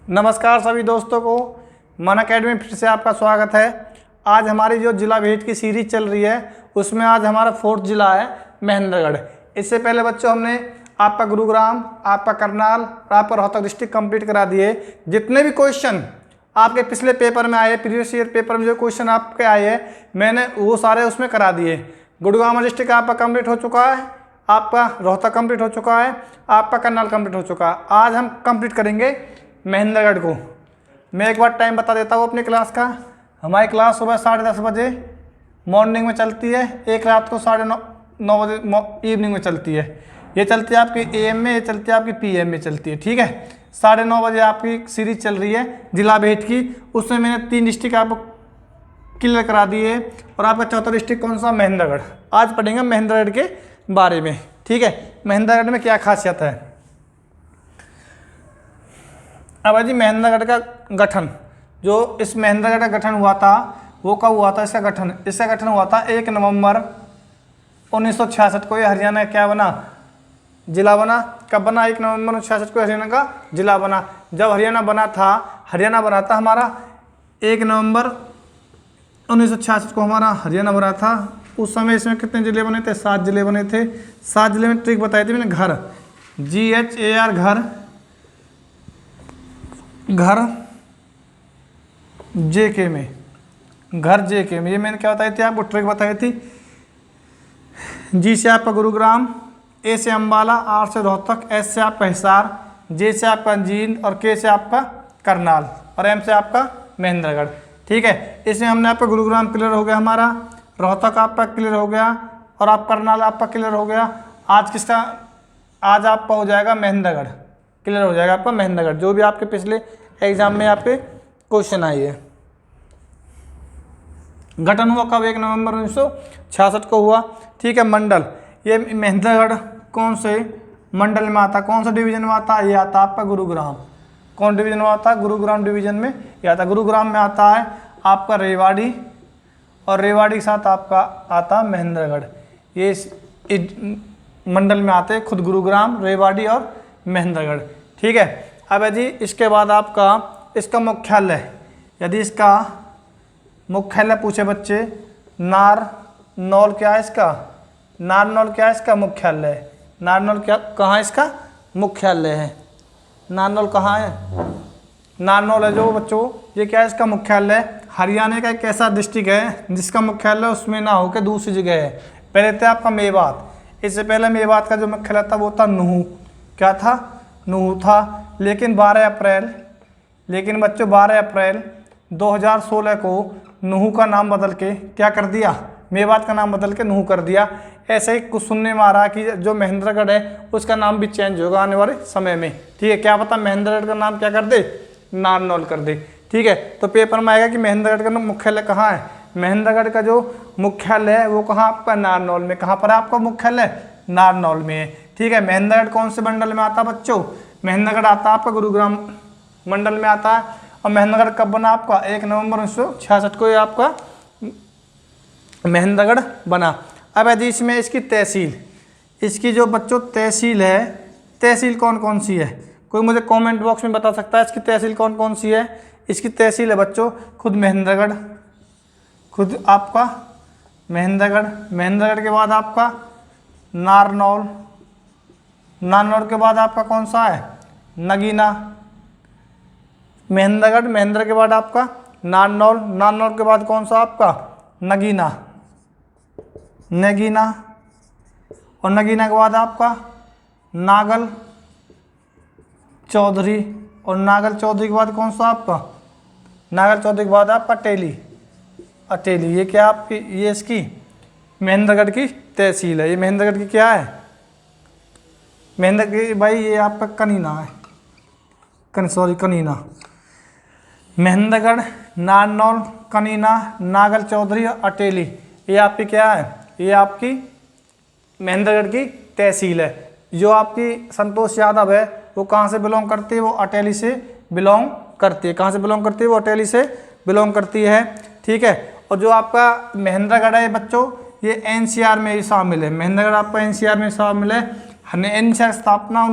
नमस्कार सभी दोस्तों को, मन अकेडमी फिर से आपका स्वागत है। आज हमारी जो जिला भेंट की सीरीज चल रही है उसमें आज हमारा 4th जिला है महेंद्रगढ़। इससे पहले बच्चों हमने आपका गुरुग्राम, आपका करनाल और आपका रोहतक डिस्ट्रिक्ट कंप्लीट करा दिए। जितने भी क्वेश्चन आपके पिछले पेपर में आए, प्रीवियस ईयर पेपर में जो क्वेश्चन आपके आए हैं मैंने वो सारे उसमें करा दिए। गुरुग्राम डिस्ट्रिक्ट आपका कंप्लीट हो चुका है, आपका रोहतक कंप्लीट हो चुका है, आपका करनाल कंप्लीट हो चुका है। आज हम कंप्लीट करेंगे महेंद्रगढ़ को। मैं एक बार टाइम बता देता हूँ अपनी क्लास का। हमारी क्लास सुबह 10:30 बजे मॉर्निंग में चलती है, एक रात को 9:30 बजे इवनिंग में चलती है। ये चलती है आपकी AM में, ये चलती है आपकी PM में चलती है। ठीक है, 9:30 बजे आपकी सीरीज चल रही है जिला भेंट की। उसमें मैंने 3 डिस्ट्रिक्ट आपको क्लियर करा दिए और आपका चौथा डिस्ट्रिक्ट कौन सा? महेंद्रगढ़। आज पढ़ेंगे महेंद्रगढ़ के बारे में। ठीक है, महेंद्रगढ़ में क्या खासियत है। अब जी महेंद्रगढ़ का गठन, जो इस महेंद्रगढ़ का गठन हुआ था वो कब हुआ था? इसका गठन हुआ था 1 नवंबर 1966 को। ये हरियाणा क्या बना? जिला बना। कब बना? 1 नवंबर 1966 को हरियाणा का जिला बना। जब हरियाणा बना था हमारा 1 नवंबर 1966 को हमारा हरियाणा बना था। उस समय इसमें कितने जिले बने थे? 7 जिले बने थे। 7 जिले में ट्रिक बताई थी मैंने, घर, GHAR, घर JK में, घर JK में। ये मैंने क्या बताई थी आपको? ट्रिक बताई थी। G से आपका गुरुग्राम, A से अम्बाला, R से रोहतक, S से आपका हिसार, J से आपका जींद और K से आपका करनाल और M से आपका महेंद्रगढ़। ठीक है, इसमें हमने आपका गुरुग्राम क्लियर हो गया, हमारा रोहतक आपका क्लियर हो गया और आप करनाल आपका क्लियर हो गया। आज आपका हो जाएगा महेंद्रगढ़, क्लियर हो जाएगा आपका महेंद्रगढ़, जो भी आपके पिछले एग्जाम में आपके क्वेश्चन आई है। गठन हुआ कब? 1 नवंबर 1966 को हुआ। ठीक है, मंडल, ये महेंद्रगढ़ कौन से मंडल में आता? कौन सा डिवीजन में आता? ये आता आपका गुरुग्राम। कौन डिवीजन में आता? गुरुग्राम डिवीजन में ये आता। गुरुग्राम में आता है आपका रेवाड़ी और रेवाड़ी के साथ आपका आता महेंद्रगढ़। ये मंडल में आते खुद गुरुग्राम, रेवाड़ी और महेंद्रगढ़। ठीक है, अब जी इसके बाद आपका इसका मुख्यालय, यदि इसका मुख्यालय पूछे बच्चे, नारनौल क्या है इसका? नारनौल क्या है इसका मुख्यालय? नारनौल क्या, कहाँ इसका मुख्यालय है? नारनौल कहाँ है? नारनौल है जो बच्चों, ये क्या है इसका मुख्यालय? हरियाणा का एक ऐसा डिस्ट्रिक्ट है जिसका मुख्यालय उसमें ना होकर दूसरी जगह है। पहले थे आपका मेवात, इससे पहले मेवात का जो मुख्यालय था वो था नूहू। क्या था? नूहू था। लेकिन 12 अप्रैल 2016 को नूहू का नाम बदल के क्या कर दिया? मेवात का नाम बदल के नूहू कर दिया। ऐसे ही कुछ सुनने में आ रहा है कि जो महेंद्रगढ़ है उसका नाम भी चेंज होगा आने वाले समय में। ठीक है, क्या पता महेंद्रगढ़ का नाम क्या कर दे? नारनौल कर दे। ठीक है, तो पेपर में आएगा कि महेंद्रगढ़ का मुख्यालय कहाँ है। महेंद्रगढ़ का जो मुख्यालय है वो कहाँ आपका? नारनौल में। कहाँ पर है आपका मुख्यालय? नारनौल में है। ठीक है, महेंद्रगढ़ कौन से मंडल में आता है बच्चों? महेंद्रगढ़ आता है आपका गुरुग्राम मंडल में आता है। और महेंद्रगढ़ कब बना आपका? 1 नवंबर 1966 को ये आपका महेंद्रगढ़ बना। अब यदि इसमें इसकी तहसील, इसकी जो बच्चों तहसील है, तहसील कौन कौन सी है? कोई मुझे कमेंट बॉक्स में बता सकता है इसकी तहसील कौन कौन सी है? इसकी तहसील है बच्चों खुद महेंद्रगढ़, खुद आपका महेंद्रगढ़। महेंद्रगढ़ के बाद आपका नारनौल, नारनौल के बाद आपका कौन सा है? नगीना। महेंद्र के बाद आपका नारनौल, नारनौल के बाद कौन सा आपका? नगीना, नगीना। और नगीना के बाद आपका नागल चौधरी, और नागल चौधरी के बाद कौन सा आपका? नागल चौधरी के बाद आपका टेली, अटेली। ये क्या आपकी, ये इसकी महेंद्रगढ़ की तहसील है। ये महेंद्रगढ़ की क्या है? महेंद्रगढ़ की भाई ये आपका कनीना है, कनीना। महेंद्रगढ़, नारनौल, कनीना, नागल चौधरी और अटेली, ये आपकी क्या है? ये आपकी महेंद्रगढ़ की तहसील है। जो आपकी संतोष यादव है वो कहाँ से बिलोंग करती है? वो अटेली से बिलोंग करती है। कहाँ से बिलोंग करती है? वो अटेली से बिलोंग करती है। ठीक है, और जो आपका महेंद्रगढ़ है बच्चों ये NCR में ही शामिल है। महेंद्रगढ़ आपका NCR में शामिल है। NCR स्थापना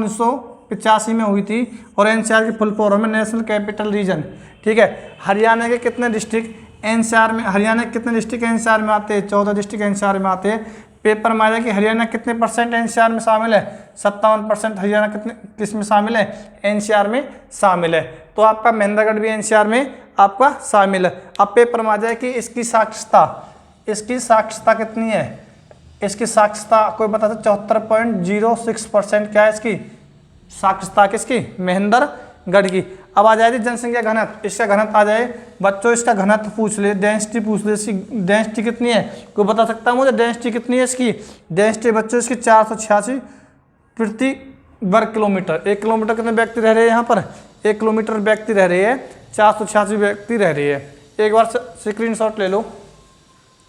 1985 में हुई थी और एनसीआर की फुल फॉर्म है नेशनल कैपिटल रीजन। ठीक है, हरियाणा के कितने डिस्ट्रिक्ट एनसीआर में, हरियाणा के कितने डिस्ट्रिक्ट एनसीआर में आते हैं? 14 डिस्ट्रिक्ट एनसीआर में आते हैं। पेपर में आया कि हरियाणा कितने परसेंट एनसीआर में शामिल है? 57% हरियाणा कितने किस में शामिल है? एनसीआर में शामिल है। तो आपका महेंद्रगढ़ भी एनसीआर में आपका शामिल है। अब पेपर में आ जाए कि इसकी साक्षरता कितनी है? इसकी साक्षरता कोई बता सकता? 74.06% क्या है इसकी साक्षरता किसकी? महेंद्रगढ़ की। अब आ जाए जनसंख्या घनत्व, इसका घनत्व आ जाए बच्चों, इसका घनत्व पूछ ले, डेंसिटी पूछ ले, इसकी डेंसिटी कितनी है? कोई बता सकता है मुझे डेंसिटी कितनी है इसकी? डेंसिटी बच्चों इसकी 486 प्रति वर्ग किलोमीटर। 1 किलोमीटर कितने व्यक्ति रह रहे हैं यहाँ पर? 1 किलोमीटर व्यक्ति रह रहे हैं, 486 व्यक्ति रह रहे हैं। एक बार स्क्रीनशॉट ले लो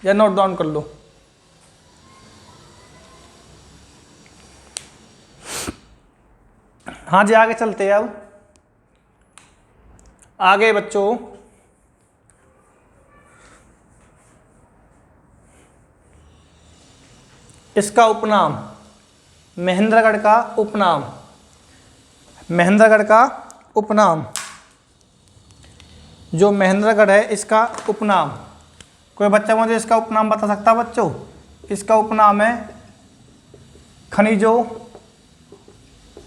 या नोट डाउन कर लो। हाँ जी, आगे चलते हैं। अब आगे बच्चों इसका उपनाम, महेंद्रगढ़ का उपनाम, महेंद्रगढ़ का उपनाम, जो महेंद्रगढ़ है इसका उपनाम, कोई बच्चा मुझे इसका उपनाम बता सकता है बच्चों? इसका उपनाम है खनिजों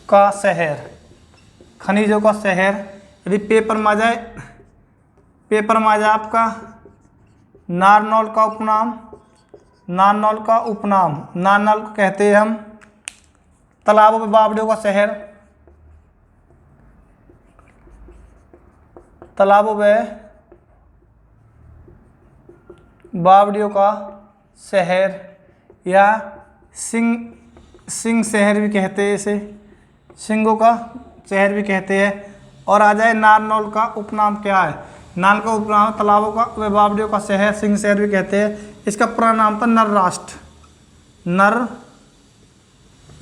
का शहर, खनिजों का शहर। यदि पेपर में आ जाए आपका नारनौल का उपनाम, नारनौल का उपनाम, नारनौल को कहते हैं हम तालाबों में बावड़ियों का शहर, तालाबों में बावड़ियों का शहर या सिंह शहर भी कहते हैं, इसे सिंगों का शहर भी कहते हैं। और आ जाए नारनौल का उपनाम क्या है? नाल का उपनाम तालाबों का व बावड़ियों का शहर, सिंह शहर भी कहते हैं। इसका पुराना नाम था नर राष्ट्र, नर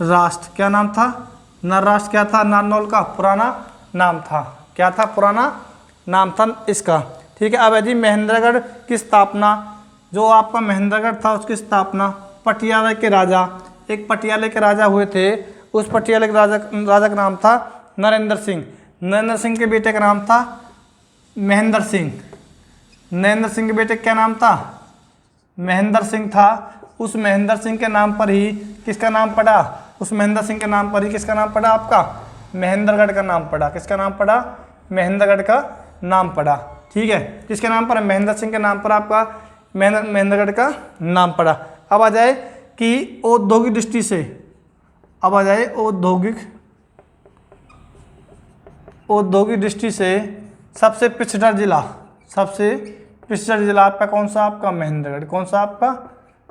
राष्ट्र। क्या नाम था? नर राष्ट्र। क्या था नारनौल का पुराना नाम था? क्या था पुराना नाम था इसका? ठीक है। अब यदि महेंद्रगढ़ की स्थापना, जो आपका महेंद्रगढ़ था उसकी स्थापना पटियाला के राजा, एक पटियाले के राजा हुए थे, उस पटियाले के राजा का नाम था नरेंद्र सिंह। नरेंद्र सिंह के बेटे का नाम था महेंद्र सिंह। नरेंद्र सिंह के बेटे क्या नाम था? महेंद्र सिंह था। उस महेंद्र सिंह के नाम पर ही किसका नाम पड़ा? उस महेंद्र सिंह के नाम पर ही किसका नाम पड़ा? आपका महेंद्रगढ़ का नाम पड़ा। किसका नाम पड़ा? महेंद्रगढ़ का नाम पड़ा। ठीक है, किसके नाम पर? महेंद्र सिंह के नाम पर आपका महेंद्रगढ़ का नाम पड़ा। अब आ जाए कि औद्योगिक दृष्टि से, अब आ जाए औद्योगिक दृष्टि से सबसे पिछड़ा जिला, सबसे पिछड़ा जिला आपका कौन सा? आपका महेंद्रगढ़। कौन सा आपका?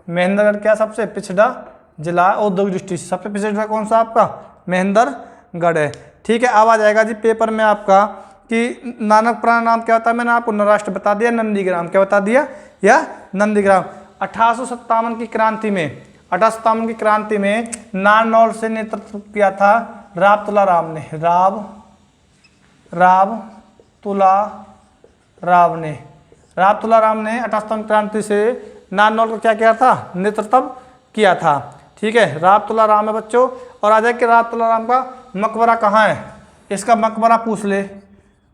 महेंद्रगढ़। क्या सबसे पिछड़ा जिला औद्योगिक दृष्टि से? सबसे पिछड़ा जिला कौन सा आपका? महेंद्रगढ़ है। ठीक है। अब आ जाएगा जी पेपर में आपका कि नानक पुराना नाम क्या होता है? मैंने आपको नराष्ट्र बता दिया, नंदीग्राम। क्या बता दिया? या नंदीग्राम। 1857 की क्रांति में, 1857 की क्रांति में नारनौल से नेतृत्व किया था राव तुला राम ने। राव तुला राम ने 1857 क्रांति से नारनौल को क्या किया था? नेतृत्व किया था। ठीक है, राव तुला राम है बच्चों। और आ जाए कि राव तुला राम का मकबरा कहाँ है? इसका मकबरा पूछ ले,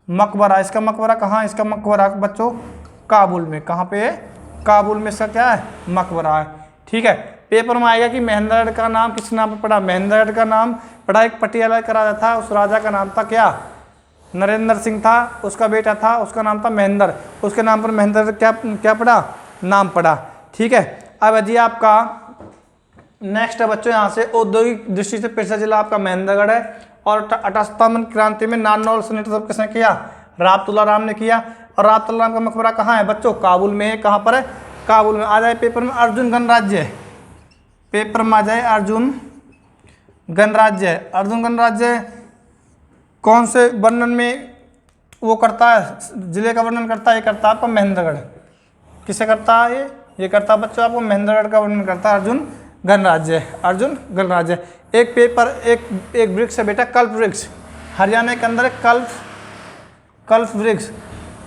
मकबरा, इसका मकबरा कहाँ है? इसका मकबरा बच्चों काबुल में। कहाँ पे है? काबुल में इसका क्या है? मकबरा है। ठीक है। पेपर में आएगा कि महेंद्रगढ़ का नाम किस नाम पर पड़ा? महेंद्रगढ़ का नाम पड़ा एक पटियाला का राजा था, उस राजा का नाम था क्या? नरेंद्र सिंह था, उसका बेटा था, उसका नाम था महेंद्र, उसके नाम पर महेंद्रगढ़ क्या पड़ा? नाम पड़ा। ठीक है। अब यदि आपका नेक्स्ट है बच्चों, यहाँ से औद्योगिक दृष्टि से पिछड़ा जिला आपका महेंद्रगढ़ है। और 1857 क्रांति में नारनौल से नेतृत्व किसने किया? राव तुला राम ने किया। और राव तुला राम का मकबरा कहाँ है बच्चों? काबुल में है। कहाँ पर है? काबुल में। आ जाए पेपर में अर्जुन गणराज्य, पेपर में आ जाए अर्जुन गणराज्य। अर्जुन गणराज्य कौन से वर्णन में वो करता है? जिले का वर्णन करता है? ये करता है आपका महेंद्रगढ़। किसे करता है? ये करता है बच्चों आपको महेंद्रगढ़ का वर्णन करता है अर्जुन गणराज्य। अर्जुन गणराज्य। एक पेपर, एक वृक्ष है बेटा, कल्प वृक्ष। हरियाणा के अंदर कल्प वृक्ष,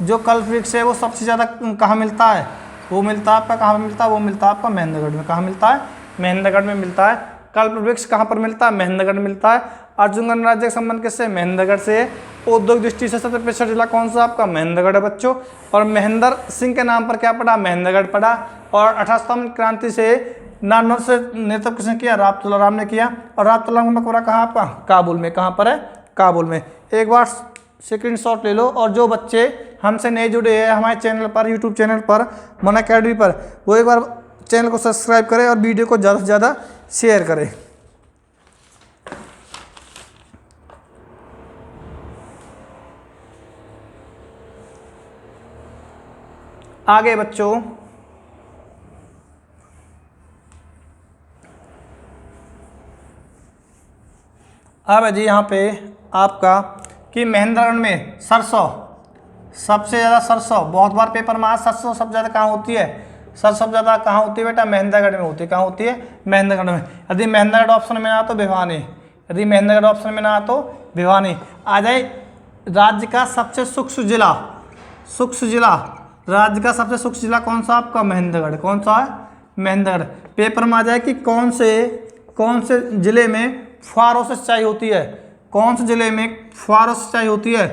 जो कल्प वृक्ष है वो सबसे ज़्यादा कहाँ मिलता है? वो मिलता है आपका कहाँ पर मिलता है? वो मिलता है आपका महेंद्रगढ़ में। कहाँ मिलता है? महेंद्रगढ़ में मिलता है। कल्प वृक्ष कहाँ पर मिलता है? महेंद्रगढ़ में मिलता है। अर्जुन गणराज्य का संबंध किससे? महेंद्रगढ़ से। औद्योगिक दृष्टि से सबसे पिछड़ा जिला कौन सा आपका? महेंद्रगढ़ है बच्चों। और महेंद्र सिंह के नाम पर क्या पड़ा? महेंद्रगढ़ पड़ा। और 18 क्रांति से नारनौल से नेतृत्व किसने किया? राव तुलाराम ने किया। और राव तुलाराम का मकबरा कहाँ आपका? काबुल में। कहाँ पर है? काबुल में। एक बार स्क्रीनशॉट ले लो और जो बच्चे हमसे नए जुड़े हैं हमारे चैनल पर, यूट्यूब चैनल पर, मन अकेडमी पर, वो एक बार चैनल को सब्सक्राइब करें और वीडियो को ज़्यादा से ज़्यादा शेयर करें। आगे बच्चों अब है जी यहाँ पे आपका कि महेंद्रगढ़ में सरसों सबसे ज़्यादा, सरसों बहुत बार पेपर में आज सरसों सबसे ज़्यादा कहाँ होती है? सरसों सबसे ज़्यादा कहाँ होती है बेटा? महेंद्रगढ़ में होती है। कहाँ होती है? महेंद्रगढ़ में। यदि महेंद्रगढ़ ऑप्शन में ना तो भिवानी, यदि महेंद्रगढ़ ऑप्शन में ना तो भिवानी आ जाए। राज्य का सबसे शुष्क जिला, शुष्क जिला, राज्य का सबसे शुष्क जिला कौन सा आपका? महेंद्रगढ़। कौन सा है? महेंद्रगढ़। पेपर में आ जाए कि कौन से जिले में फुहारों से सिंचाई होती है? कौन से जिले में फुहारों से सिंचाई होती है?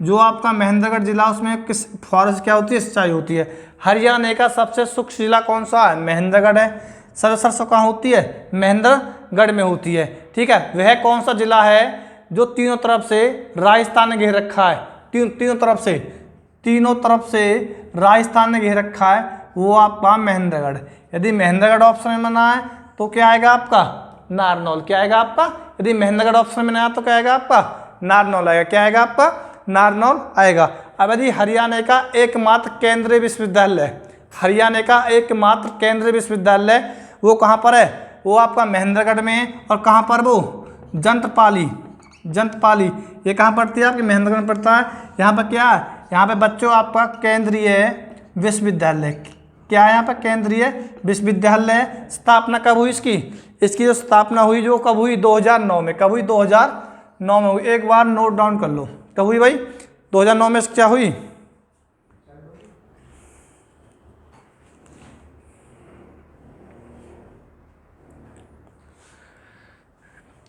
जो आपका महेंद्रगढ़ जिला, उसमें किस फुहारों से क्या होती है? सिंचाई होती है। हरियाणा का सबसे शुष्क जिला कौन सा है? महेंद्रगढ़ है। सरसों कहाँ होती है? महेंद्रगढ़ में होती है। ठीक है, वह कौन सा जिला है जो तीनों तरफ से राजस्थान ने घेर रखा है? तीनों तरफ से राजस्थान ने घेर रखा है, वो आपका महेंद्रगढ़। यदि महेंद्रगढ़ ऑप्शन में ना है तो क्या आएगा आपका? नारनौल। क्या आएगा आपका? यदि महेंद्रगढ़ ऑप्शन में ना आया तो क्या आएगा आपका? नारनौल आएगा। क्या आएगा आपका? नारनौल आएगा। अब यदि हरियाणा का एकमात्र केंद्रीय विश्वविद्यालय, हरियाणा का एकमात्र केंद्रीय विश्वविद्यालय वो कहाँ पर है? वो आपका महेंद्रगढ़ में है। और कहाँ पर? वो जंतपाली। ये कहाँ पड़ती है? आपके महेंद्रगढ़ में पड़ता है। यहाँ पर क्या है? यहाँ पे बच्चों आपका केंद्रीय विश्वविद्यालय। क्या है यहाँ पर? केंद्रीय विश्वविद्यालय। स्थापना कब हुई इसकी? इसकी जो स्थापना हुई जो कब हुई? 2009 में। कब हुई? 2009 में हुई। एक बार नोट डाउन कर लो कब हुई भाई? 2009 में क्या हुई?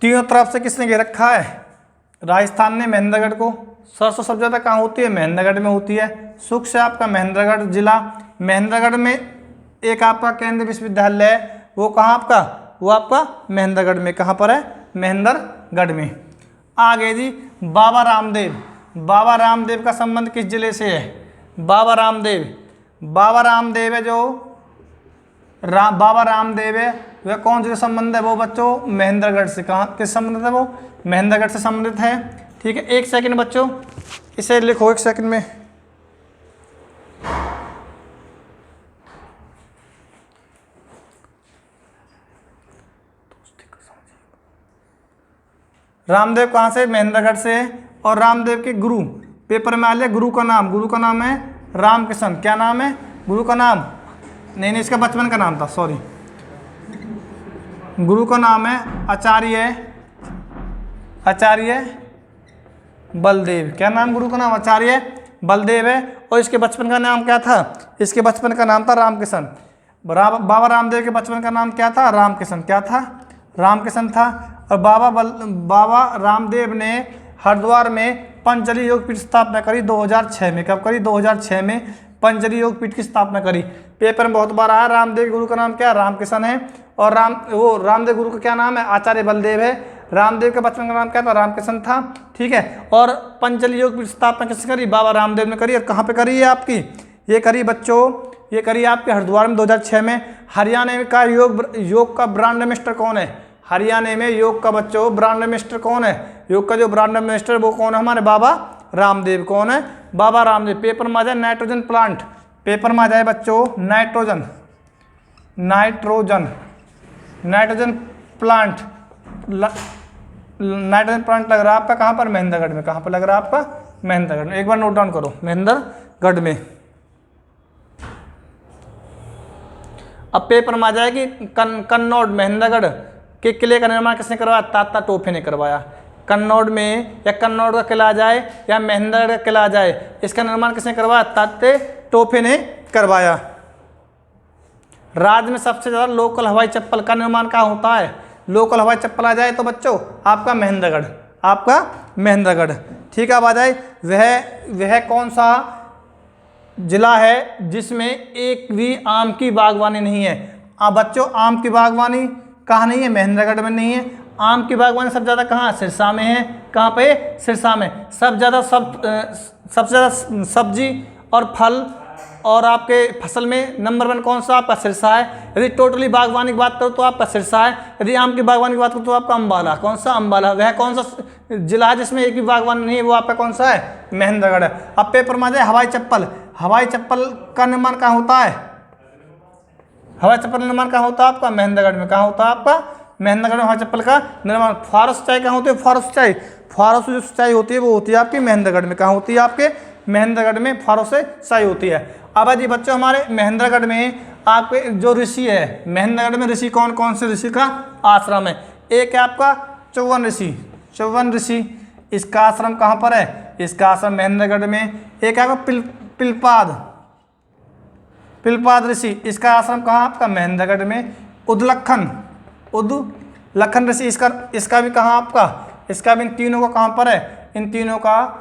तीनों तरफ से किसने घेर रखा है? राजस्थान ने महेंद्रगढ़ को। सरसों सबसे ज़्यादा कहाँ होती है? महेंद्रगढ़ में होती है। सुख से आपका महेंद्रगढ़ जिला। महेंद्रगढ़ में एक आपका केंद्रीय विश्वविद्यालय है, वो कहाँ आपका? वो आपका महेंद्रगढ़ में। कहाँ पर है? महेंद्रगढ़ में। आगे जी बाबा रामदेव। बाबा रामदेव का संबंध किस जिले से है? बाबा रामदेव है जो बाबा रामदेव है वह कौन से संबंध है? वो बच्चों महेंद्रगढ़ से। कहाँ किस संबंधित है? वो महेंद्रगढ़ से संबंधित है। ठीक है, एक सेकंड बच्चों, इसे लिखो एक सेकंड में। रामदेव कहाँ से? महेंद्रगढ़ से। और रामदेव के गुरु पेपर में आ लिया। गुरु का नाम है रामकिशन। क्या नाम है? गुरु का नाम नहीं, इसका बचपन का नाम था, सॉरी। गुरु का नाम है आचार्य बलदेव। क्या नाम? गुरु का नाम आचार्य बलदेव है। और इसके बचपन का नाम क्या था? इसके बचपन का नाम था रामकिशन। बाबा रामदेव के बचपन का नाम क्या था? रामकिशन। क्या था? रामकिशन था। और बाबा रामदेव ने हरिद्वार में पंचजलि योगपीठ की स्थापना करी 2006 में। कब करी? 2006 में पंचजलि योगपीठ की स्थापना करी। पेपर में बहुत बार आया। रामदेव गुरु का नाम क्या? रामकिशन है। और रामदेव गुरु का क्या नाम है? आचार्य बलदेव है। रामदेव के बचपन का नाम क्या था? रामकिशन था। ठीक है, और पंचजलि योगपीठ की स्थापना किसने करी? बाबा रामदेव ने करी। और कहाँ पे करी है आपकी? ये करी बच्चों, ये करी आपके हरिद्वार में 2006 में। हरियाणा का योग का ब्रांड एम्बेसडर कौन है? हरियाणा में योग का बच्चों ब्रांड एम्बेसडर कौन है? योग का जो ब्रांड एम्बेसडर वो कौन है? हमारे बाबा रामदेव। कौन है? बाबा रामदेव। पेपर में आ जाए नाइट्रोजन प्लांट। पेपर में आ जाए बच्चों नाइट्रोजन प्लांट। नाइट्रोजन प्लांट लग रहा है आपका कहाँ पर? महेंद्रगढ़ में। कहाँ पर लग रहा है आपका? महेंद्रगढ़ में। एक बार नोट डाउन करो, महेंद्रगढ़ में। अब पेपर में आ जाए कि कन्नौज महेंद्रगढ़ के किले का निर्माण किसने करवाया? तात्या टोपे ने करवाया। कन्नौज में या कन्नौज का किला आ जाए या महेंद्रगढ़ का किला आ जाए, इसका निर्माण किसने करवाया? तात्या टोपे ने करवाया। राज्य में सबसे ज़्यादा लोकल हवाई चप्पल का निर्माण कहाँ होता है? लोकल हवाई चप्पल आ जाए तो बच्चों आपका महेंद्रगढ़। आपका महेंद्रगढ़। ठीक है, अब आ जाए वह कौन सा जिला है जिसमें एक भी आम की बागवानी नहीं है। बच्चों, आम की बागवानी कहाँ नहीं है? महेंद्रगढ़ में नहीं है। आम की बागवानी सबसे ज़्यादा कहाँ? सिरसा में है। कहाँ पे? सिरसा में। सबसे ज़्यादा सब्जी और फल और आपके फसल में नंबर 1 कौन सा? आपका सिरसा है। यदि टोटली बागवानी की बात करो तो आपका सिरसा है। यदि आम की बागवानी की बात करो तो आपका अम्बाला। कौन सा? अम्बाला। वह कौन सा जिला है जिसमें एक भी बागवानी नहीं है? वो आपका कौन सा है? महेंद्रगढ़ है। अब पेपर में आ जाए हवाई चप्पल। हवाई चप्पल का निर्माण कहाँ होता है? हवाई चप्पल निर्माण कहाँ होता है आपका? महेंद्रगढ़ में। कहाँ होता है आपका? महेंद्रगढ़ में हवाई चप्पल का निर्माण। फुहारा सिंचाई कहाँ होती है? फुहारा सिंचाई, फुहारों से जो सिंचाई होती है वो होती है आपकी महेंद्रगढ़ में। कहाँ होती है? आपके महेंद्रगढ़ में फुहारों से सिंचाई होती है। अब जी बच्चों, हमारे महेंद्रगढ़ में आपके जो ऋषि है, महेंद्रगढ़ में ऋषि कौन कौन से ऋषि का आश्रम है? एक है आपका चौवन ऋषि। चौवन ऋषि, इसका आश्रम कहाँ पर है? इसका आश्रम महेंद्रगढ़ में। एक है आपका पिलपाद ऋषि, इसका आश्रम कहाँ? आपका महेंद्रगढ़ में। उद्दलखन ऋषि, इसका भी कहाँ आपका? इसका भी इन तीनों का कहाँ पर है? इन तीनों का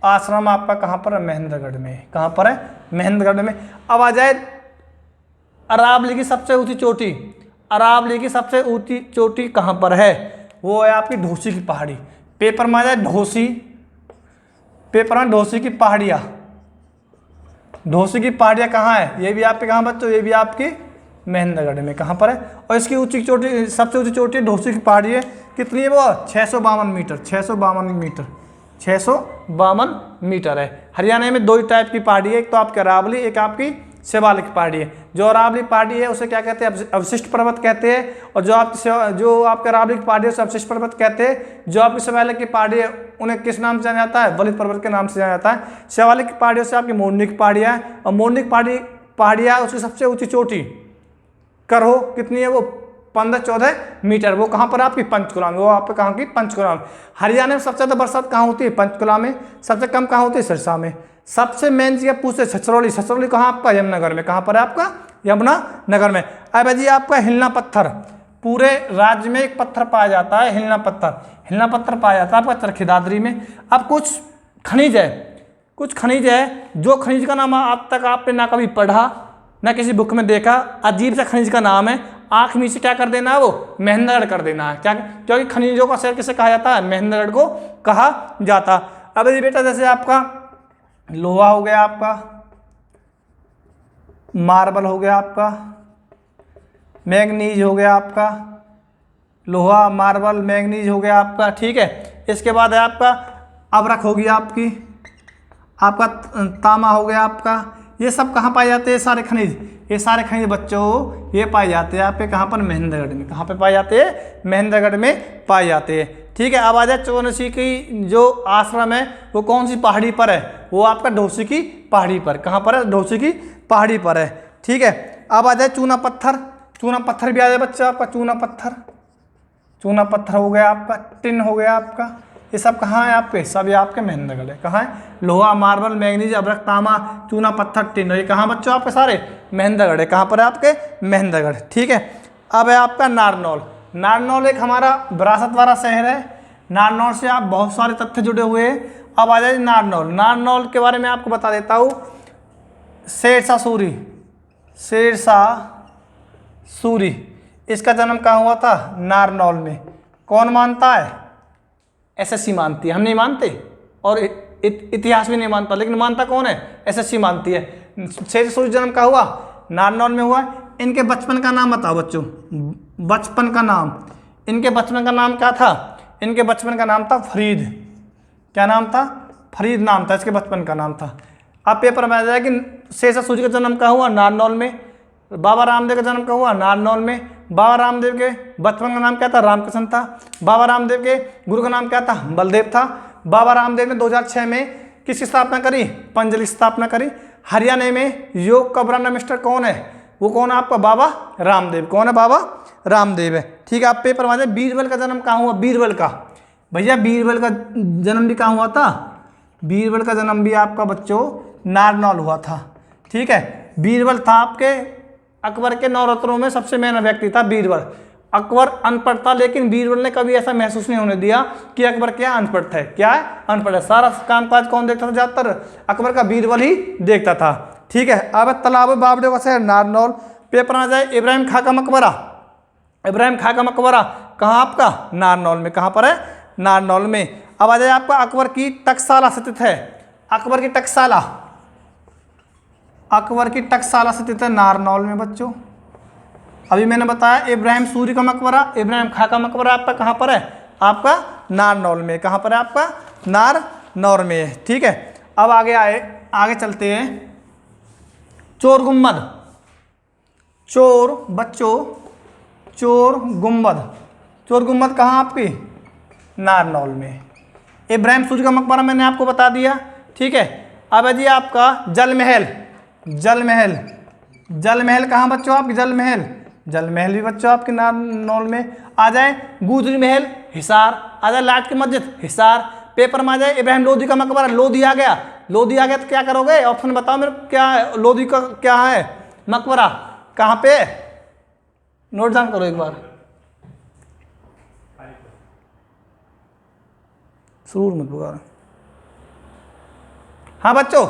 आश्रम आपका कहाँ पर है? महेंद्रगढ़ में। कहाँ पर है? महेंद्रगढ़ में। अब आ जाए अरावली की सबसे ऊंची चोटी। अरावली की सबसे ऊंची चोटी कहाँ पर है? वो है आपकी ढोसी की पहाड़ी। पेपर में आ जाए ढोसी, पेपर में ढोसी की पहाड़ियाँ। ढोसी की पहाड़ियाँ कहाँ है? ये भी आपके कहाँ बच्चों? ये भी आपकी महेंद्रगढ़ में। कहाँ पर है? और इसकी ऊंची चोटी, सबसे ऊंची चोटी ढोसी की पहाड़ी है। कितनी है वो? 652 मीटर। 652 मीटर है। हरियाणा में 2 टाइप की पहाड़ी है, एक तो आपकी अरावली, एक आपकी शिवालिक पहाड़ी है। जो अरावली पहाड़ी है उसे क्या कहते हैं? अवशिष्ट पर्वत कहते हैं। और जो आपके अरावली की पहाड़ी है उसे अवशिष्ट पर्वत कहते हैं। जो आपकी शिवालिक की पहाड़ी है उन्हें किस नाम से जाना जाता है? वलित पर्वत के नाम से जाना जाता है। शिवालिक की पहाड़ियों से आपकी मोरनी की पहाड़ियाँ है। और मोरनी की पहाड़ियाँ उसकी सबसे ऊँची चोटी करहो कितनी है? वो 15-14 मीटर। वो कहाँ पर? आपकी पंचकुला में। वो आपके कहाँ की? पंचकुला में। हरियाणा में सबसे ज़्यादा बरसात कहाँ होती है? पंचकुला में। सबसे कम कहाँ होती है? सिरसा में। सबसे मेन चीज़ पूछते छछरौली। छछरौली कहाँ आपका? यमुनानगर में। कहाँ पर है आपका? यमुनानगर में। अब जी आपका हिलना पत्थर, पूरे राज्य में एक पत्थर पाया जाता है, हिलना पत्थर। हिलना पत्थर पाया जाता है आपका चरखी दादरी में। अब कुछ खनिज है, जो खनिज का नाम आज तक आपने ना कभी पढ़ा ना किसी बुक में देखा, अजीब सा खनिज का नाम है। आंख नीचे क्या कर देना है? वो महेंद्रगढ़ कर देना है। क्या? क्योंकि खनिजों का शहर किसे कहा जाता है? महेंद्रगढ़ को कहा जाता। अब ये बेटा जैसे आपका लोहा हो गया, आपका मार्बल हो गया, आपका मैंगनीज हो गया, आपका लोहा मार्बल मैंगनीज हो गया आपका। ठीक है, इसके बाद है आपका अबरख हो गया, आपका तांबा हो गया आपका। ये सब कहाँ पाए जाते हैं? सारे खनिज, ये सारे खनिज बच्चों ये पाए जाते हैं आपके कहाँ पर? महेंद्रगढ़ में। कहाँ पे पाए जाते हैं? महेंद्रगढ़ में पाए जाते हैं। ठीक है, अब आ जाए चौवन ऋषि की जो आश्रम है वो कौन सी पहाड़ी पर है? वो आपका ढोसी की पहाड़ी पर। कहाँ पर है? ढोसी की पहाड़ी पर है। ठीक है, अब आ जाए चूना पत्थर। चूना पत्थर भी आ जाए बच्चा आपका। चूना पत्थर हो गया आपका, टिन हो गया आपका। ये सब कहाँ है आपके? सब ये आपके महेंद्रगढ़ है। कहाँ है? लोहा मार्बल मैंगनीज अबरख तांबा चूना पत्थर टिन, ये कहाँ बच्चों आपके? सारे महेंद्रगढ़ है। कहाँ पर है आपके? महेंद्रगढ़। ठीक है, अब है आपका नारनौल। नारनौल एक हमारा विरासत वाला शहर है। नारनौल से आप बहुत सारे तथ्य जुड़े हुए हैं। अब आ जाए नारनौल। नारनौल के बारे में आपको बता देता हूँ। शेरशाह सूरी, इसका जन्म कहाँ हुआ था? नारनौल में। कौन मानता है? एसएससी मानती है, हम नहीं मानते और इतिहास भी नहीं मानता, लेकिन मानता कौन है? एसएससी मानती है। शेरशाह सूरी जन्म कहाँ हुआ? नारनौल में हुआ। इनके बचपन का नाम बताओ बच्चों। बचपन का नाम, इनके बचपन का नाम क्या था? इनके बचपन का नाम था फरीद। क्या नाम था? फरीद नाम था इसके बचपन का नाम था। अब पेपर में आ जाएगा कि शेरशाह सूरी का जन्म कहाँ हुआ? नारनौल में। बाबा रामदेव का जन्म कहाँ हुआ? नारनौल में। बाबा रामदेव के बचपन का नाम क्या था? रामकृष्ण था। बाबा रामदेव के गुरु का नाम क्या था? बलदेव था। बाबा रामदेव ने 2006 में किसकी स्थापना करी? पतंजलि की स्थापना करी। हरियाणा में योग का ब्रांड एम्बेसडर कौन है? वो कौन है आपका? बाबा रामदेव। कौन है? बाबा रामदेव है। ठीक है, आप पेपर में आ जाए बीरबल का जन्म कहाँ हुआ? बीरबल का, भैया बीरबल का जन्म भी कहाँ हुआ था? बीरबल का जन्म भी आपका बच्चों नारनौल हुआ था। ठीक है, बीरबल था आपके अकबर के 9 रत्नों में सबसे मेन व्यक्ति था बीरबल। अकबर अनपढ़ था, लेकिन बीरबल ने कभी ऐसा महसूस नहीं होने दिया कि अकबर क्या अनपढ़ है। क्या है? अनपढ़ है। सारा कामकाज कौन देखता था? ज्यादातर अकबर का बीरबल ही देखता था। ठीक है। अब तालाब बावड़ियों का शहर नारनौल। पेपर आ जाए इब्राहिम खां का मकबरा। इब्राहिम खां का मकबरा कहाँ आपका? नारनौल में। कहाँ पर है? नारनौल में। अब आ जाए आपका अकबर की टकसाला स्थित है। अकबर की टकसाला, अकबर की टकसाला स्थित है नारनौल में बच्चों। अभी मैंने बताया इब्राहिम सूरी का मकबरा, इब्राहिम खां का मकबरा आपका कहाँ पर है? आपका नारनौल में। कहाँ पर है आपका? नारनौल में है। ठीक है। अब आगे चलते हैं। चोर गुम्बद, चोर बच्चों, चोर गुम्बद, चोर गुम्बद कहाँ आपकी? नारनौल में। इब्राहिम सूरी का मकबरा मैंने आपको बता दिया। ठीक है। अब है जी आपका जल महल, जल महल, जल महल कहाँ बच्चों आपकी? जल महल, जल महल भी बच्चों आपके नारनौल में। आ जाए गुजरी महल हिसार, आ जाए लाट की मस्जिद हिसार। पेपर में आ जाए इब्राहिम लोधी का मकबरा। लोधी आ गया, लोधी आ गया तो क्या करोगे? ऑप्शन बताओ मेरे को, क्या है लोधी का? क्या है मकबरा? कहाँ पे? नोट डाउन करो एक बार। सुरूर मत पुकारो। हाँ बच्चों,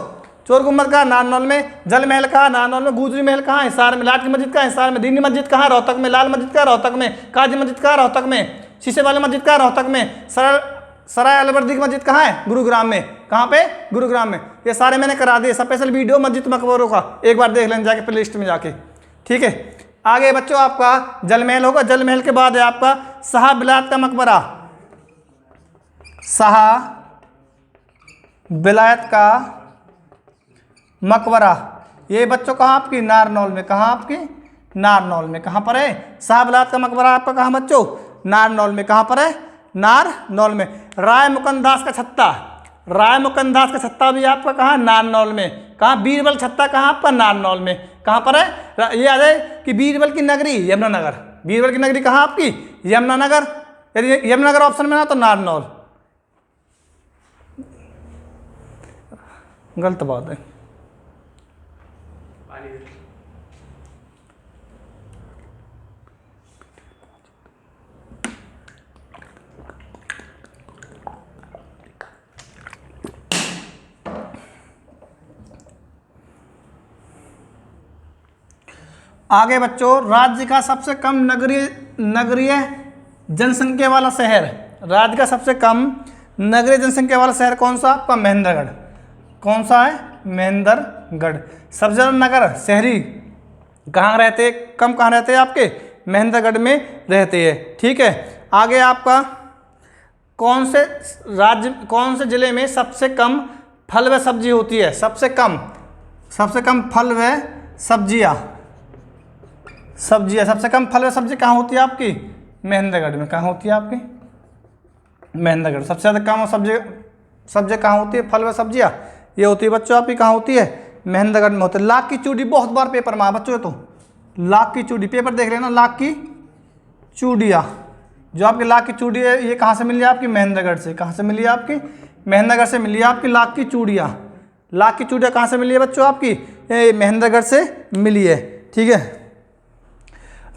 चोर गुम्बद कहाँ? नारनौल में। जल महल कहाँ? नारनौल में। गुजरी महल कहाँ? हिसार में। लाट की मस्जिद कहाँ? हिसार में। दीनी मस्जिद कहाँ? रोहतक में। लाल मस्जिद कहाँ? रोहतक में। काजी मस्जिद कहाँ? रोहतक में। शीशे वाली मस्जिद कहाँ? रोहतक में। सराय अलवर्दी की मस्जिद कहाँ है? गुरुग्राम में। कहाँ पे? गुरुग्राम में। ये सारे मैंने करा दिए, स्पेशल वीडियो मस्जिद मकबरों का, एक बार देख लेना जाके प्ले लिस्ट में जाके। ठीक है। आगे बच्चों आपका जल महल होगा। जल महल के बाद है आपका शाह बिलायत का मकबरा। शाह बिलायत का मकबरा, ये बच्चों कहाँ आपकी? नारनौल में। कहाँ आपकी? नारनौल में। कहाँ पर है? शाह बिलायत का मकबरा आपका कहाँ बच्चों? नारनौल में। कहाँ पर है? नारनौल में। राय मुकंदास का छत्ता, राय मुकंदास का छत्ता भी आपका कहाँ? नारनौल में। कहाँ? बीरबल छत्ता कहाँ आपका? नारनौल में। कहाँ पर है? ये आ जाए कि बीरबल की नगरी यमुनानगर। बीरबल की नगरी कहाँ आपकी? यमुनानगर। यदि यमुनानगर ऑप्शन में ना तो नारनौल। गलत बात है। आगे बच्चों, राज्य का सबसे कम नगरीय जनसंख्या वाला शहर। राज्य का सबसे कम नगरीय जनसंख्या वाला शहर कौन सा आपका? महेंद्रगढ़। कौन सा है? महेंद्रगढ़। सबसे ज़्यादा नगर शहरी कहाँ रहते हैं? कम कहाँ रहते हैं आपके? महेंद्रगढ़ में रहते हैं। ठीक है। आगे आपका कौन से जिले में सबसे कम फल व सब्जी होती है? सबसे कम फल व सब्जियाँ सबसे कम फल व सब्जी कहाँ होती है आपकी? महेंद्रगढ़ में। कहाँ होती है आपकी? महेंद्रगढ़। सबसे ज़्यादा कम सब्जी कहाँ होती है? फल व सब्जियाँ ये होती है बच्चों आपकी कहाँ होती है? महेंद्रगढ़ में होती है। लाख की चूड़ी बहुत बार पेपर में बच्चों, तो लाख की चूड़ी पेपर देख लेना। लाख की चूड़िया, जो आपकी लाख की चूड़ी है, ये कहाँ से मिली है आपकी? महेंद्रगढ़ से। कहाँ से मिली है आपकी? महेंद्रगढ़ से मिली है आपकी लाख की चूड़िया। लाख की चूड़िया कहाँ से मिली है बच्चों आपकी? महेंद्रगढ़ से मिली है। ठीक है।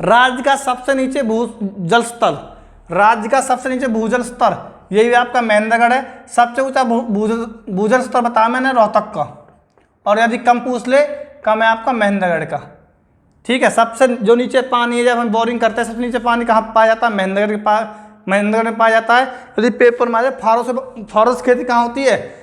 राज्य का सबसे नीचे भूजल स्तर, राज्य का सबसे नीचे भूजल स्तर यही आपका महेंद्रगढ़ है। सबसे ऊंचा भूजल स्तर बताया मैंने रोहतक का, और यदि कम पूछ ले, कम है आपका महेंद्रगढ़ का। ठीक है। सबसे जो नीचे पानी है, जब हम बोरिंग करते हैं, सबसे नीचे पानी कहाँ पाया जाता है? महेंद्रगढ़ में पाया जाता है। यदि पेपर में आ जाए फारों से खेती कहाँ होती है?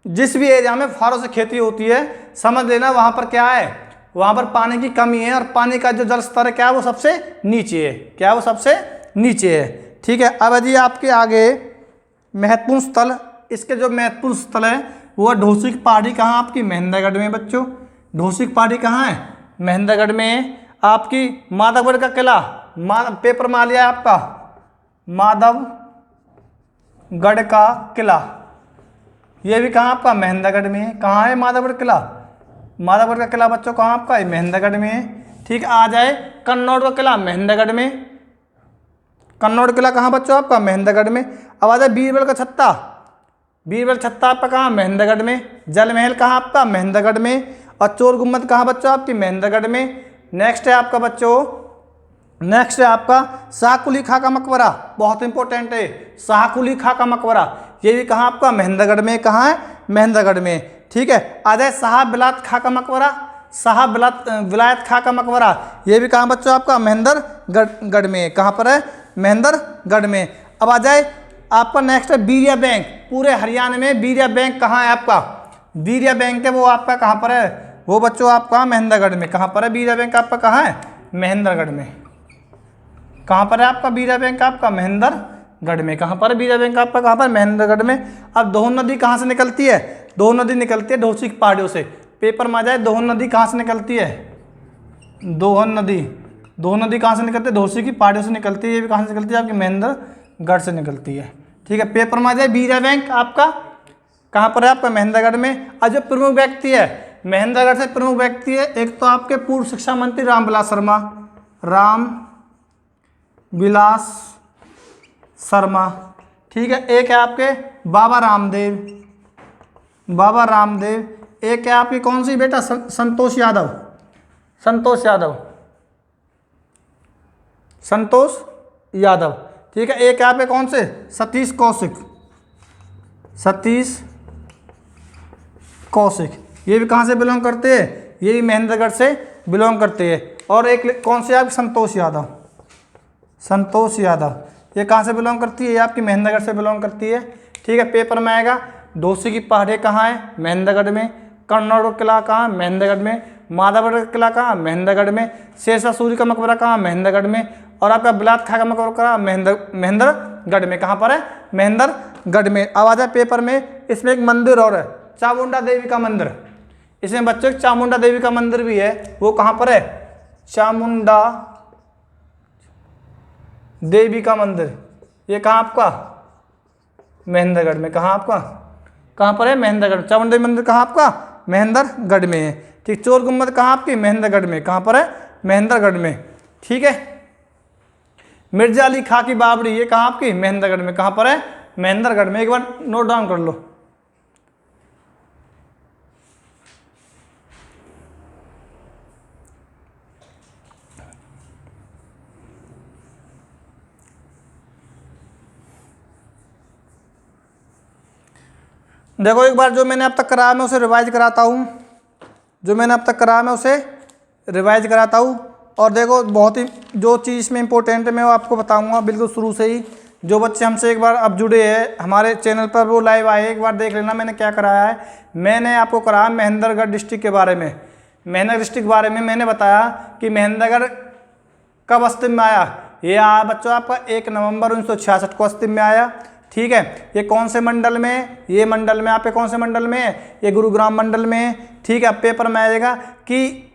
जिस भी एरिया में फारों से खेती होती है, समझ लेना वहाँ पर क्या है? वहाँ पर पानी की कमी है, और पानी का जो जल स्तर है क्या है? वो सबसे नीचे है। क्या है? वो सबसे नीचे है। ठीक है। अब यदि आपके आगे महत्वपूर्ण स्थल, इसके जो महत्वपूर्ण स्थल है वो है ढोसी की पहाड़ी। कहाँ आपकी? महेंद्रगढ़ में बच्चों। ढोसी की पहाड़ी कहाँ है? महेंद्रगढ़ में। आपकी माधवगढ़ का किला, पेपर में आ लिया आपका माधवगढ़ का किला, ये भी कहाँ आपका? महेंद्रगढ़ में है। कहाँ है माधवगढ़ किला? माधवगढ़ का किला बच्चों कहाँ आपका है? महेंद्रगढ़ में है। ठीक। आ जाए कन्नौज का किला, महेंद्रगढ़ में। कन्नौज किला कहाँ बच्चों आपका? महेंद्रगढ़ में। अब आ जाए बीरबल का छत्ता, बीरबल छत्ता आपका कहाँ? महेंद्रगढ़ में। जल महल कहाँ आपका? महेंद्रगढ़ में। और चोर गुम्बद कहाँ बच्चों आपकी? महेंद्रगढ़ में। नेक्स्ट है आपका बच्चों नेक्स्ट है आपका शाहकुली खां का मकबरा, बहुत इंपॉर्टेंट है। शाहकुली खां का मकबरा ये भी कहाँ आपका महेंद्रगढ़ में, कहाँ है महेंद्रगढ़ में, ठीक है। आ जाए साहब विलायत खां का मकबरा, साहब विलायत खां का मकबरा ये भी कहाँ बच्चों आपका महेंद्रगढ़ में, कहाँ पर है महेंद्रगढ़ में। अब आ जाए आपका नेक्स्ट है बीरिया बैंक, पूरे हरियाणा में बीरिया बैंक कहाँ है आपका, बीरिया बैंक है वो आपका कहाँ पर है, वो बच्चों आपका महेंद्रगढ़ में, कहाँ पर है बीरिया बैंक आपका, कहाँ है महेंद्रगढ़ में, कहाँ पर है आपका बीरिया बैंक आपका महेंद्रगढ़ में, कहाँ पर है बीरिया बैंक आपका, कहाँ पर महेंद्रगढ़ में। अब दोहन नदी कहाँ से निकलती है, दोहन नदी निकलती है ढोसी की पहाड़ियों से, पेपर में आ जाए दोहन नदी कहाँ से निकलती है, दोहन नदी कहाँ से निकलती है, ढोसी की पहाड़ियों से निकलती है, ये भी कहाँ से निकलती है आपकी महेंद्रगढ़ से निकलती है, ठीक है। पेपर में आ जाए बीरिया बैंक आपका कहाँ पर है आपका महेंद्रगढ़ में। और जो प्रमुख व्यक्ति है महेंद्रगढ़ से प्रमुख व्यक्ति है, एक तो आपके पूर्व शिक्षा मंत्री रामविलास शर्मा, ठीक है। एक है आपके बाबा रामदेव, एक है आपकी कौन सी बेटा संतोष यादव, ठीक है। एक है आपके कौन से सतीश कौशिक, ये भी कहाँ से बिलोंग करते हैं, ये भी महेंद्रगढ़ से बिलोंग करते हैं। और एक कौन से आप संतोष यादव, ये कहाँ से बिलोंग करती है, ये आपकी महेंद्रगढ़ से बिलोंग करती है, ठीक है। पेपर में आएगा ढोसी की पहाड़ी कहाँ है महेंद्रगढ़ में, कन्नौड़ किला कहाँ महेंद्रगढ़ में, माधवगढ़ किला कहाँ महेंद्रगढ़ में, शेरशाह सूरी का मकबरा कहाँ महेंद्रगढ़ में, और आपका विलायत खां का मकबरा कहाँ महेंद्रगढ़ में, कहाँ पर है महेंद्रगढ़ में। अब आ जाए पेपर में, इसमें एक मंदिर और है चामुंडा देवी का मंदिर, इसमें बच्चों चामुंडा देवी का मंदिर भी है, वो कहाँ पर है चामुंडा देवी का मंदिर, ये कहाँ आपका महेंद्रगढ़ में, कहाँ आपका कहाँ पर है महेंद्रगढ़, चामुंडा देवी मंदिर कहाँ आपका महेंद्रगढ़ में है, ठीक। चोर गुम्बद कहाँ आपकी महेंद्रगढ़ में, कहाँ पर है महेंद्रगढ़ में, ठीक है। मिर्जा अली खां की बावड़ी ये कहाँ आपकी महेंद्रगढ़ में, कहाँ पर है महेंद्रगढ़ में, एक बार नोट डाउन कर लो। देखो एक बार जो मैंने अब तक कराया मैं उसे रिवाइज कराता हूँ, और देखो बहुत ही जो चीज़ इसमें इंपॉर्टेंट है मैं वो आपको बताऊंगा बिल्कुल शुरू से ही। जो बच्चे हमसे एक बार अब जुड़े हैं हमारे चैनल पर वो लाइव आए, एक बार देख लेना मैंने क्या कराया है। मैंने आपको कराया महेंद्रगढ़ डिस्ट्रिक्ट के बारे में, महेंद्रगढ़ डिस्ट्रिक्ट के बारे में मैंने बताया कि महेंद्रगढ़ कब अस्तित्व में आया, ये आया बच्चों आपका 1 नवंबर 1966 को अस्तित्व में आया, ठीक है। ये कौन से मंडल में है, ये मंडल में आपके कौन से मंडल में है, ये गुरुग्राम मंडल में है, ठीक है। पेपर में आएगा कि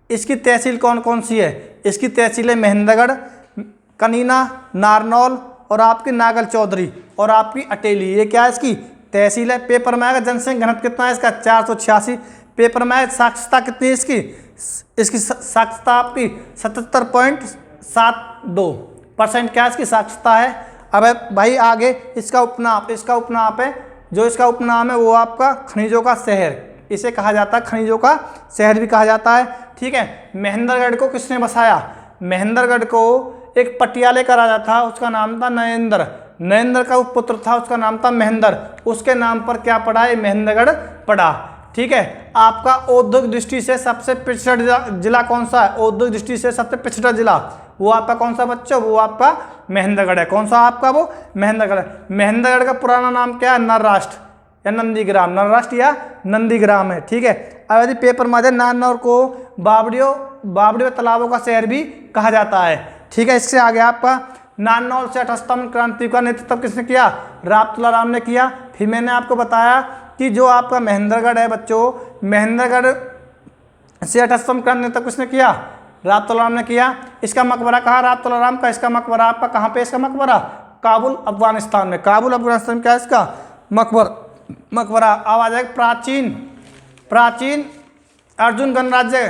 इसकी तहसील कौन कौन सी है, इसकी तहसील है महेंद्रगढ़, कनीना, नारनौल और आपकी नागल चौधरी और आपकी अटेली, ये क्या है इसकी तहसील है। पेपर में आएगा जनसंख्या घनत्व कितना है इसका 486, पेपर में आएगा साक्षरता कितनी है इसकी साक्षरता आपकी 77.72% क्या इसकी साक्षरता है। अब भाई आगे इसका उपनाम है, जो इसका उपनाम है वो आपका खनिजों का शहर, इसे कहा जाता है खनिजों का शहर भी कहा जाता है, ठीक है। महेंद्रगढ़ को किसने बसाया, महेंद्रगढ़ को एक पटियाले का राजा था, उसका नाम था नरेंद्र का पुत्र था, उसका नाम था महेंद्र, उसके नाम पर क्या पड़ा है महेंद्रगढ़ पड़ा, ठीक है। आपका औद्योगिक दृष्टि से सबसे पिछड़ा जिला कौन सा है, औद्योगिक दृष्टि से सबसे पिछड़ा जिला वो आपका कौन सा बच्चों, वो आपका महेंद्रगढ़ है। कौन सा आपका वो महेंद्रगढ़ है। महेंद्रगढ़ का पुराना नाम क्या है, नरराष्ट्र या नंदीग्राम, नरराष्ट्र या नंदीग्राम है, ठीक है। अब यदि पेपर में आ जाए नारनौल को बावड़ियों तालाबों का शहर भी कहा जाता है, ठीक है। इससे आगे आपका नारनौल से 88 क्रांति का नेतृत्व किसने किया, राव तुलाराम ने किया। फिर मैंने आपको बताया कि जो आपका महेंद्रगढ़ है बच्चों, महेंद्रगढ़ से 88 का नेतृत्व किसने किया, राव तुलाराम ने किया। इसका मकबरा कहाँ राव तुलाराम का, इसका मकबरा आपका कहाँ पे, इसका मकबरा काबुल अफगानिस्तान में, काबुल अफगानिस्तान क्या है इसका मकबरा। अब आ जाएगा प्राचीन अर्जुन गणराज्य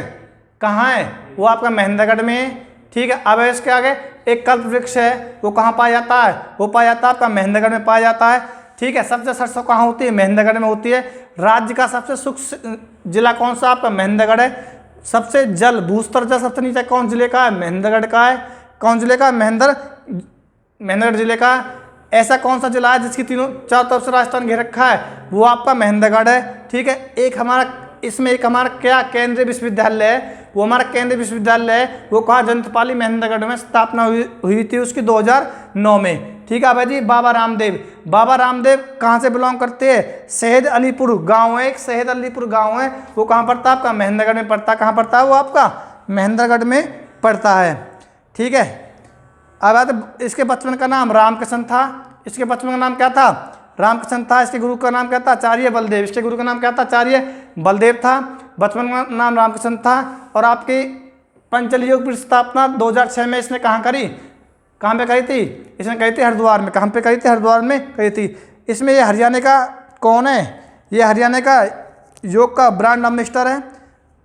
कहाँ है, वो आपका महेंद्रगढ़ में है, ठीक है। अब इसके आगे एक कल्प वृक्ष है, वो कहाँ पाया जाता है, वो पाया जाता है आपका महेंद्रगढ़ में पाया जाता है, ठीक है। सबसे सरसों कहाँ होती है, महेंद्रगढ़ में होती है। राज्य का सबसे सूक्ष्म जिला कौन सा आपका महेंद्रगढ़ है। सबसे भूस्तर जल सबसे नीचे कौन जिले का है, महेंद्रगढ़ का है, कौन जिले का? महेंद्रगढ़ जिले का। ऐसा कौन सा जिला है जिसकी चारों तरफ से राजस्थान घेर रखा है? वो आपका महेंद्रगढ़ है। ठीक है, एक हमारा क्या केंद्रीय विश्वविद्यालय है, वो हमारा केंद्रीय विश्वविद्यालय है, वो कहाँ? जनतपाली महेंद्रगढ़ में स्थापना हुई थी उसकी 2009 में। ठीक है भाई जी। बाबा रामदेव कहाँ से बिलोंग करते हैं? शहीद अलीपुर गांव है, एक शहीद अलीपुर गांव है, वो कहाँ पड़ता है? आपका महेंद्रगढ़ में पड़ता है। कहाँ पड़ता है वो? आपका महेंद्रगढ़ में पड़ता है। ठीक है, अब बात, इसके बचपन का नाम रामकृष्ण था। इसके बचपन का नाम क्या था? रामकृष्ण था। इसके गुरु का नाम क्या था? आचार्य बलदेव। इसके गुरु का नाम क्या था? आचार्य बलदेव था। बचपन का नाम रामकृष्ण था। और आपकी पंचल योग की स्थापना 2006 में इसने कहाँ करी? कहाँ पे करी थी? इसने करी थी हरिद्वार में। कहाँ पे करी थी? हरिद्वार में करी थी। इसमें ये हरियाणा का कौन है? ये हरियाणा का योग का ब्रांड एम्बेसडर है।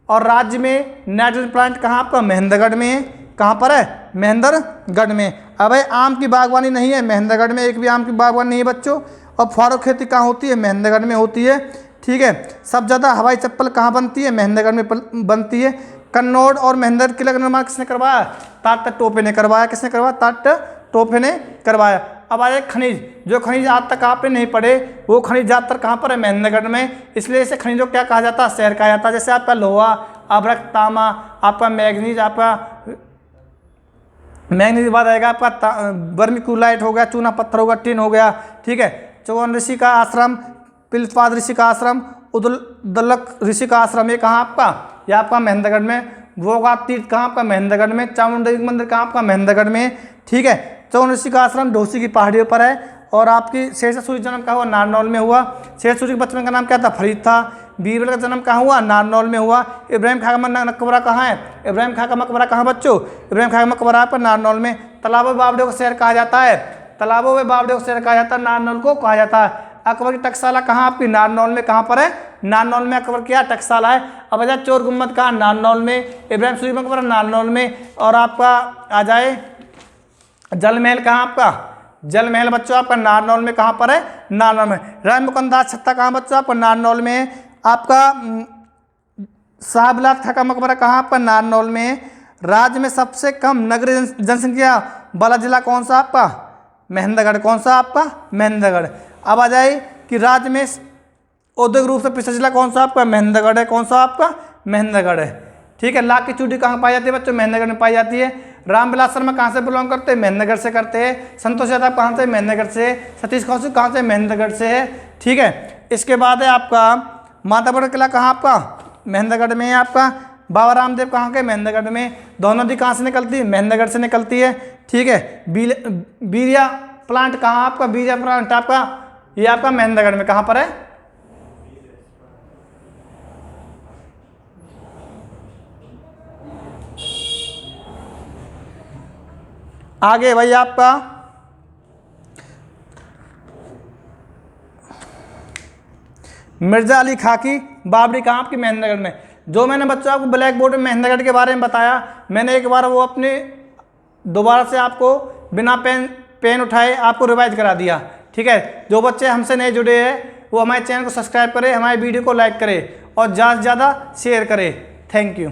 और राज्य में नाइट्रोजन प्लांट कहाँ? आपका महेंद्रगढ़ में है। कहाँ पर है? महेंद्रगढ़ में। अब आम की बागवानी नहीं है महेंद्रगढ़ में, एक भी आम की बागवानी नहीं है बच्चों। और फारूक खेती कहाँ होती है? महेंद्रगढ़ में होती है। ठीक है, सब ज़्यादा हवाई चप्पल कहाँ बनती है? महेंद्रगढ़ में बनती है। कन्नौज और महेंद्रगढ़ किला का निर्माण किसने करवाया? तात्या टोपे ने करवाया। किसने करवाया? तात्या टोपे ने करवाया। अब आए खनिज, जो खनिज आज तक आपने नहीं पढ़े, वो खनिज ज़्यादातर कहाँ पर है? महेंद्रगढ़ में। इसलिए इसे खनिजों क्या कहा जाता है? शहर कहा जाता है। जैसे आपका लोहा, अभ्रक, तांबा, आपका मैग्नीज, आपका मैग्नीज बाद आएगा आपका वर्मिकुलाइट हो गया, चूना पत्थर हो गया, टिन हो गया। ठीक है, चौवन ऋषि का आश्रम, पिलपाद ऋषि का आश्रम, उदलक ऋषि का आश्रम, ये कहाँ आपका? ये आपका महेंद्रगढ़ में। भोगा तीर्थ कहाँ आपका? महेंद्रगढ़ में। चामुंडा मंदिर कहाँ आपका? महेंद्रगढ़ में। ठीक है, चौवन ऋषि का आश्रम ढोसी की पहाड़ियों पर है। और आपकी शेरशाह सूरी जन्म कहाँ हुआ? नारनौल में हुआ। शेरशाह सूरी के बचपन का नाम क्या था? फरीद था। बीरबल का जन्म कहाँ हुआ? नारनौल में हुआ। इब्राहिम खां का मकबरा कहाँ है? इब्राहिम खां का मकबरा कहाँ बच्चों? इब्राहिम खां का मकबरा पर नारनौल में। तालाबों बावड़े को शहर कहा जाता है। तालाबों में बावड़े को शहर कहा जाता है, नारनौल को कहा जाता है। अकबर की टकसाला कहाँ आपकी? नारनौल में। कहाँ पर है? नारनौल में अकबर क्या टकसाला है। अब आ जाए चोर गुम्बद कहाँ? नारनौल में। इब्राहिम सूरी मकबरा नारनौल में। और आपका आ जाए जल महल कहाँ आपका? जल महल बच्चों आपका नारनौल में। कहाँ पर है? नारनौल में। राय मुकुंदास छत्ता कहाँ बच्चों आपका? नारनौल में। आपका शाहबिलास खां का मकबरा कहाँ आपका? नारनौल में। राज्य में सबसे कम नगरीय जनसंख्या वाला जिला कौन सा आपका? महेंद्रगढ़। कौन सा आपका? महेंद्रगढ़। अब आ जाए कि राज्य में औद्योगिक रूप से पिछड़ा जिला कौन सा आपका? महेंद्रगढ़ है। कौन सा आपका? महेंद्रगढ़ है। ठीक है, लाख की चूड़ी कहाँ पाई जाती है बच्चों? महेंद्रगढ़ में पाई जाती है। रामविलास शर्मा कहाँ से बिलोंग करते हैं? महेंद्रगढ़ से करते हैं। संतोष यादव कहाँ से? महेंद्रगढ़ से। सतीश कौशिक कहाँ से? महेंद्रगढ़ से है। ठीक है, इसके बाद है आपका मातागढ़ किला कहाँ आपका? महेंद्रगढ़ में है आपका। बाबा रामदेव कहाँ के? महेंद्रगढ़ में। दोनों नदी कहाँ से निकलती है? महेंद्रगढ़ से निकलती है। ठीक है, बीरिया प्लांट कहाँ आपका? बीरिया प्लांट आपका ये आपका महेंद्रगढ़ में। कहाँ पर है? आगे भाई आपका मिर्जा अली खां की बावड़ी कहाँ आपकी? महेंद्रगढ़ में। जो मैंने बच्चों आपको ब्लैक बोर्ड में महेंद्रगढ़ के बारे में बताया, मैंने एक बार वो अपने दोबारा से आपको बिना पेन उठाए आपको रिवाइज करा दिया। ठीक है, जो बच्चे हमसे नहीं जुड़े हैं वो हमारे चैनल को सब्सक्राइब करें, हमारे वीडियो को लाइक करें और ज़्यादा से ज़्यादा शेयर करें। Thank you.